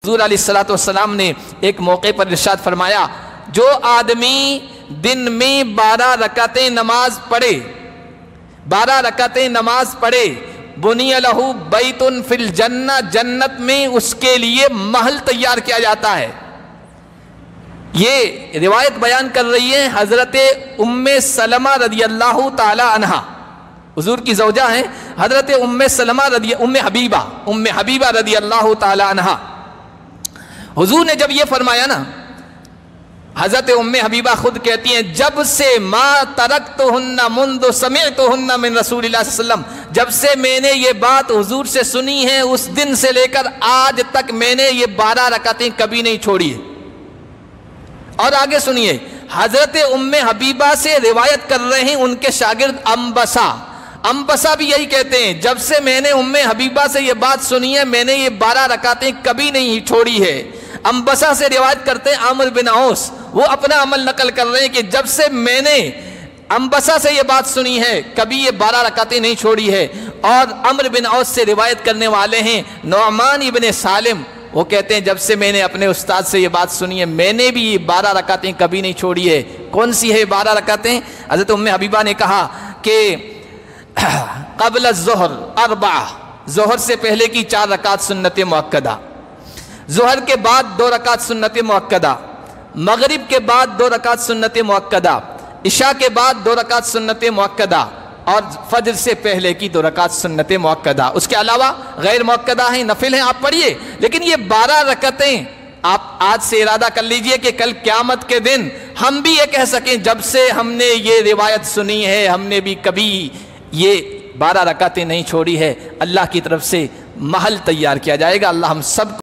حضور علیہ الصلوۃ والسلام نے ایک موقع پر ارشاد فرمایا، جو آدمی دن میں 12 رکعتیں نماز پڑھے بنی لہ بیت فی الجنہ، جنت میں اس کے لیے محل تیار کیا جاتا ہے۔ یہ روایت بیان کر رہی ہے حضرت ام سلمہ رضی اللہ تعالی عنہا، حضور کی زوجہ ہیں حضرت ام حبیبہ رضی اللہ تعالی عنہا۔ حضور نے جب یہ فرمایا نا، حضرت ام حبیبہ خود کہتی ہیں، جب سے ما ترکتہن منذ سمعتہن من رسول اللہ صلی اللہ علیہ وسلم، جب سے میں نے یہ بات حضور سے سنی ہے اس دن سے لے کر آج تک میں نے یہ 12 رکعتیں کبھی نہیں چھوڑی ہے۔ اور آگے سنیے، حضرت ام حبیبہ سے روایت کر رہے ہیں ان کے شاگرد انبسا بھی یہی کہتے ہیں، جب سے میں نے ام حبیبہ سے یہ بات سنی ہے میں نے یہ 12 رکعتیں کبھی نہیں چھوڑی ہے۔ انبسا سے روایت کرتے ہیں عامر بن عوس، وہ اپنا عمل نقل کر رہے ہیں کہ جب سے میں نے انبسا سے یہ بات سنی ہے کبھی یہ 12 رکعتیں نہیں چھوڑی ہے۔ اور عمر بن عوس سے روایت کرنے والے ہیں نعمان ابن سالم، وہ کہتے ہیں جب سے میں نے اپنے استاد سے یہ بات سنی ہے میں نے بھی یہ 12 رکعتیں کبھی نہیں چھوڑی ہے۔ کون سی ہے 12 رکعتیں؟ حضرت ام حبیبہ نے کہا کہ قبل الظہر 4، ظہر سے پہلے کی 4 رکعت سنت مؤکدہ، ظہر کے بعد 2 رکعت سنت مؤکدہ، مغرب کے بعد 2 رکعت سنت مؤکدہ، عشاء کے بعد 2 رکعت سنت مؤکدہ، اور فجر سے پہلے کی 2 رکعت سنت مؤکدہ۔ اس کے علاوہ غیر مؤکدہ ہیں، نفل ہیں، آپ پڑھیے، لیکن یہ 12 رکعتیں آپ آج سے ارادہ کر لیجئے کہ کل قیامت کے دن ہم بھی یہ کہہ سکیں جب سے ہم نے یہ روایت سنی ہے ہم نے بھی کبھی یہ 12 رکعتیں نہیں چھوڑی ہے۔ اللہ کی طرف سے محل تیار کیا جائے گا۔ اللہ ہم سب